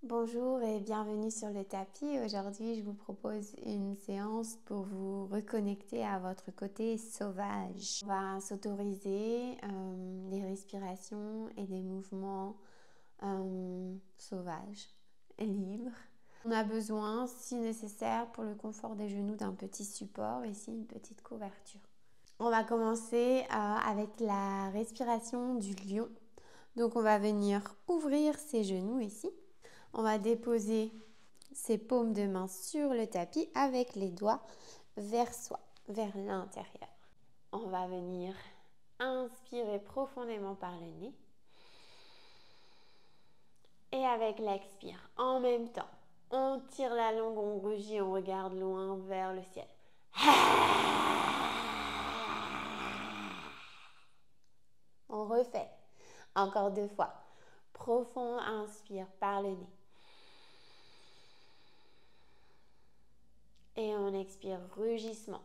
Bonjour et bienvenue sur le tapis. Aujourd'hui, je vous propose une séance pour vous reconnecter à votre côté sauvage. On va s'autoriser des respirations et des mouvements sauvages et libres. On a besoin, si nécessaire, pour le confort des genoux, d'un petit support, ici une petite couverture. On va commencer avec la respiration du lion. Donc on va venir ouvrir ses genoux ici. On va déposer ses paumes de main sur le tapis avec les doigts vers soi, vers l'intérieur. On va venir inspirer profondément par le nez. Et avec l'expire, en même temps, on tire la langue, on rugit, on regarde loin vers le ciel. On refait. Encore 2 fois. Profond inspire par le nez. Et on expire rugissement.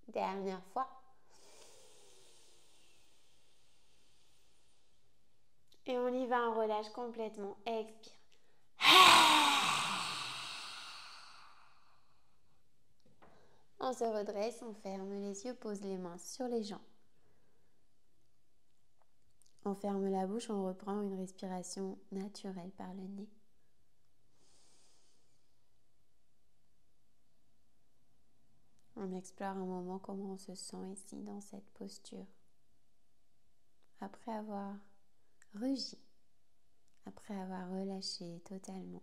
Dernière fois. Et on y va, on relâche complètement. Expire. On se redresse, on ferme les yeux, pose les mains sur les jambes. On ferme la bouche, on reprend une respiration naturelle par le nez. On explore un moment comment on se sent ici dans cette posture. Après avoir rugi, après avoir relâché totalement.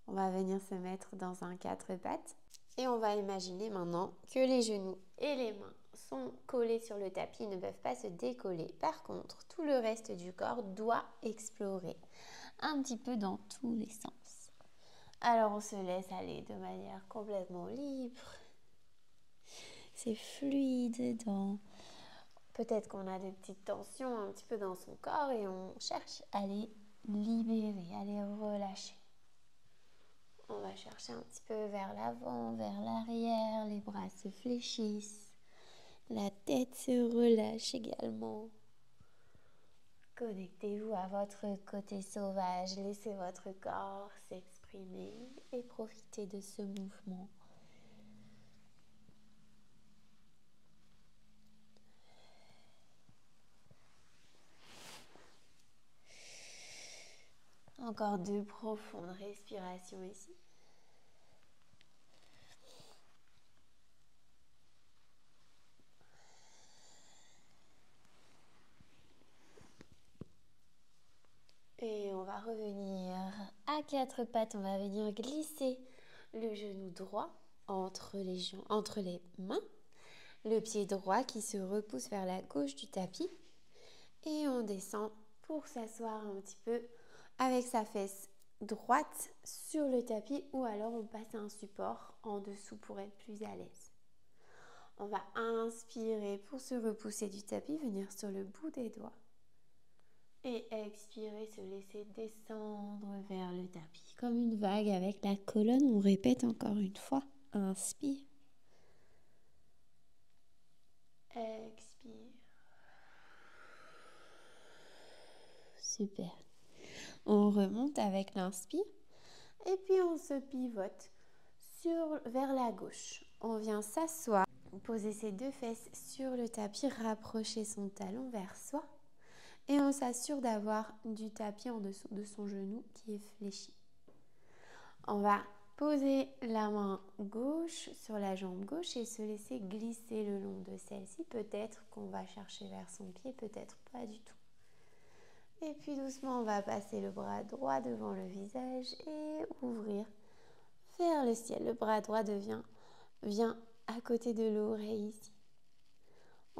On va venir se mettre dans un 4 pattes et on va imaginer maintenant que les genoux et les mains sont collés sur le tapis, ne peuvent pas se décoller. Par contre, tout le reste du corps doit explorer un petit peu dans tous les sens. Alors on se laisse aller de manière complètement libre. C'est fluide peut-être qu'on a des petites tensions un petit peu dans son corps et on cherche à les libérer, à les relâcher. On va chercher un petit peu vers l'avant, vers l'arrière, les bras se fléchissent, la tête se relâche également. Connectez-vous à votre côté sauvage, laissez votre corps s'exprimer et profitez de ce mouvement. Encore 2 profondes respirations ici. Et on va revenir à 4 pattes. On va venir glisser le genou droit entre les mains. Le pied droit qui se repousse vers la gauche du tapis. Et on descend pour s'asseoir un petit peu avec sa fesse droite sur le tapis ou alors on passe à un support en dessous pour être plus à l'aise. On va inspirer pour se repousser du tapis, venir sur le bout des doigts. Et expirer, se laisser descendre vers le tapis. Comme une vague avec la colonne, on répète encore une fois. Inspire. Expire. Super. On remonte avec l'inspire. Et puis on se pivote vers la gauche. On vient s'asseoir, poser ses 2 fesses sur le tapis, rapprocher son talon vers soi. Et on s'assure d'avoir du tapis en dessous de son genou qui est fléchi. On va poser la main gauche sur la jambe gauche et se laisser glisser le long de celle-ci. Peut-être qu'on va chercher vers son pied, peut-être pas du tout. Et puis doucement, on va passer le bras droit devant le visage et ouvrir vers le ciel. Le bras droit vient à côté de l'oreille ici.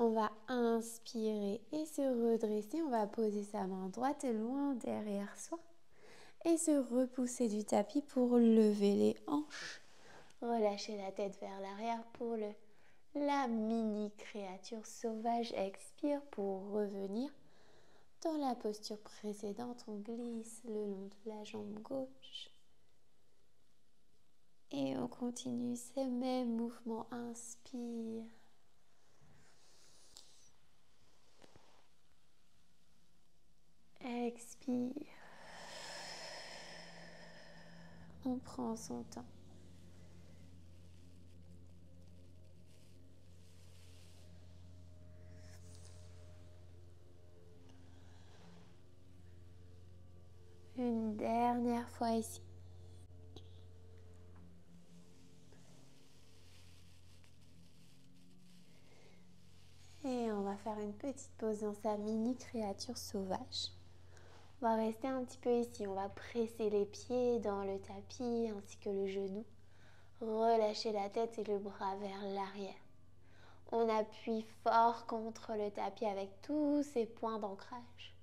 On va inspirer et se redresser. On va poser sa main droite loin derrière soi et se repousser du tapis pour lever les hanches. Relâcher la tête vers l'arrière pour la mini créature sauvage. Expire pour revenir dans la posture précédente. On glisse le long de la jambe gauche. Et on continue ce même mouvement. Inspire. Expire. On prend son temps. Une dernière fois ici. Et on va faire une petite pause dans sa mini créature sauvage. On va rester un petit peu ici. On va presser les pieds dans le tapis ainsi que le genou. Relâcher la tête et le bras vers l'arrière. On appuie fort contre le tapis avec tous ces points d'ancrage.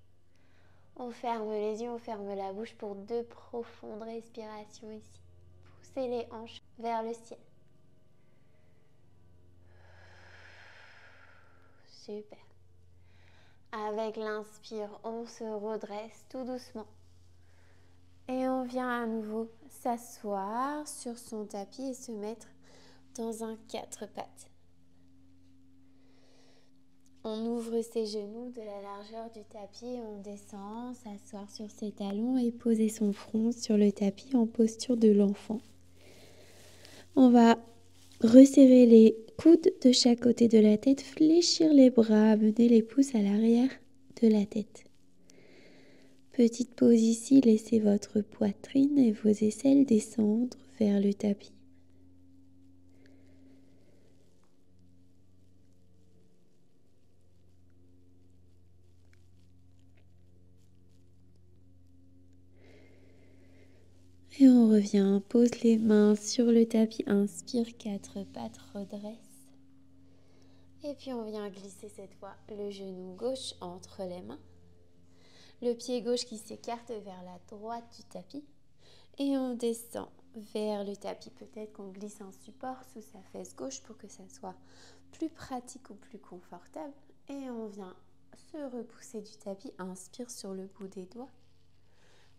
On ferme les yeux, on ferme la bouche pour 2 profondes respirations ici. Poussez les hanches vers le ciel. Super. Avec l'inspire, on se redresse tout doucement. Et on vient à nouveau s'asseoir sur son tapis et se mettre dans un 4 pattes. On ouvre ses genoux de la largeur du tapis, on descend, s'asseoir sur ses talons et poser son front sur le tapis en posture de l'enfant. On va resserrer les coudes de chaque côté de la tête, fléchir les bras, amener les pouces à l'arrière de la tête. Petite pause ici, laissez votre poitrine et vos aisselles descendre vers le tapis. Et on revient, pose les mains sur le tapis, inspire, 4 pattes, redresse. Et puis on vient glisser cette fois le genou gauche entre les mains. Le pied gauche qui s'écarte vers la droite du tapis. Et on descend vers le tapis. Peut-être qu'on glisse un support sous sa fesse gauche pour que ça soit plus pratique ou plus confortable. Et on vient se repousser du tapis. Inspire sur le bout des doigts.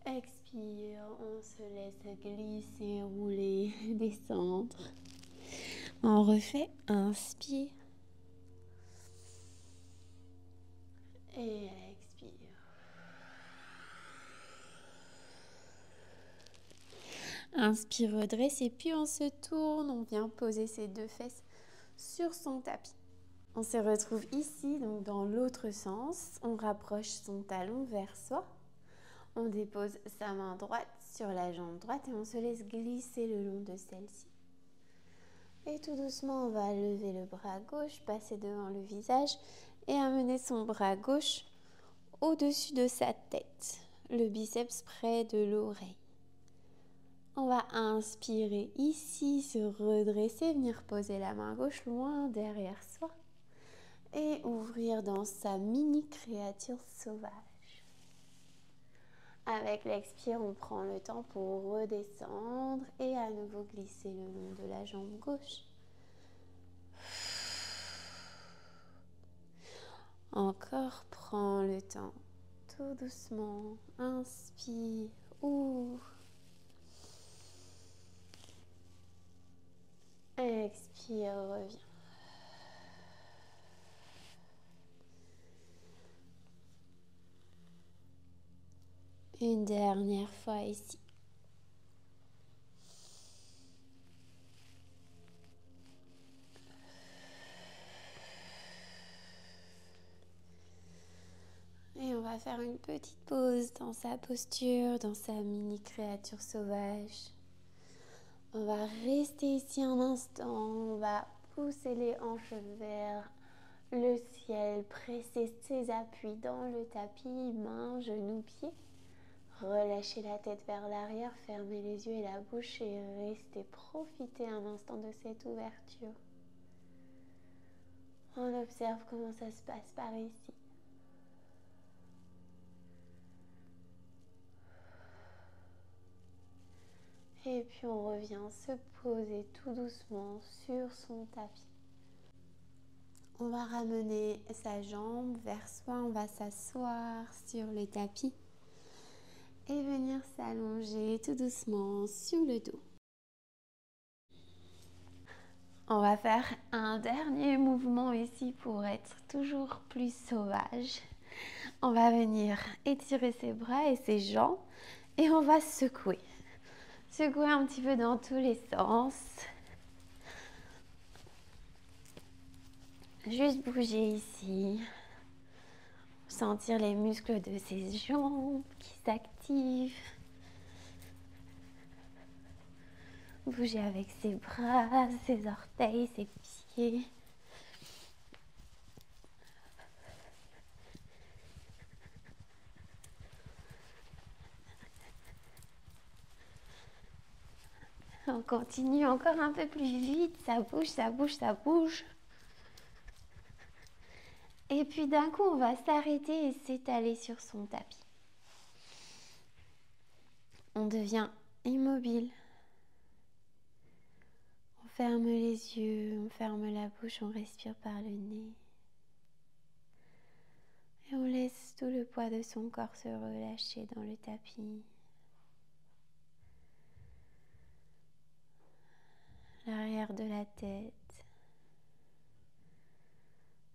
Expire, on se laisse glisser, rouler, descendre. On refait, inspire. Et expire. Inspire, redresse et puis on se tourne. On vient poser ses 2 fesses sur son tapis. On se retrouve ici, donc dans l'autre sens. On rapproche son talon vers soi. On dépose sa main droite sur la jambe droite et on se laisse glisser le long de celle-ci. Et tout doucement, on va lever le bras gauche, passer devant le visage et amener son bras gauche au-dessus de sa tête. Le biceps près de l'oreille. On va inspirer ici, se redresser, venir poser la main gauche loin derrière soi. Et ouvrir dans sa mini créature sauvage. Avec l'expire, on prend le temps pour redescendre et à nouveau glisser le long de la jambe gauche. Encore, prends le temps, tout doucement, inspire, ouvre. Expire, reviens. Une dernière fois ici. Et on va faire une petite pause dans sa posture, dans sa mini créature sauvage. On va rester ici un instant. On va pousser les hanches vers le ciel, presser ses appuis dans le tapis, mains, genoux, pieds. Relâchez la tête vers l'arrière, fermez les yeux et la bouche et restez. Profitez un instant de cette ouverture. On observe comment ça se passe par ici. Et puis on revient se poser tout doucement sur son tapis. On va ramener sa jambe vers soi, on va s'asseoir sur le tapis et venir s'allonger tout doucement sur le dos. On va faire un dernier mouvement ici pour être toujours plus sauvage. On va venir étirer ses bras et ses jambes et on va secouer. Secouer un petit peu dans tous les sens. Juste bouger ici. Sentir les muscles de ses jambes qui s'activent. Bouger avec ses bras, ses orteils, ses pieds. On continue encore un peu plus vite. Ça bouge, ça bouge, ça bouge. Et puis d'un coup, on va s'arrêter et s'étaler sur son tapis. On devient immobile. On ferme les yeux, on ferme la bouche, on respire par le nez. Et on laisse tout le poids de son corps se relâcher dans le tapis. L'arrière de la tête,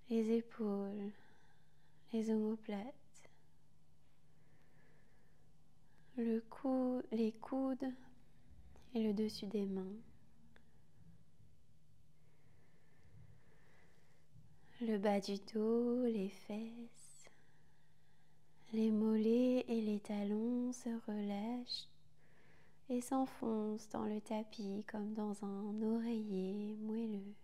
les épaules, les omoplates, le cou, les coudes et le dessus des mains. Le bas du dos, les fesses, les mollets et les talons se relâchent et s'enfoncent dans le tapis comme dans un oreiller moelleux.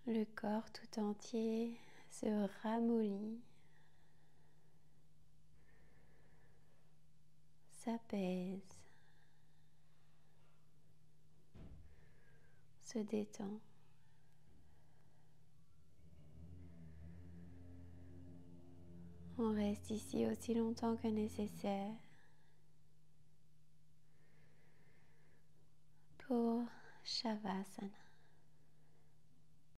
Le corps tout entier se ramollit, s'apaise, se détend. On reste ici aussi longtemps que nécessaire pour Shavasana.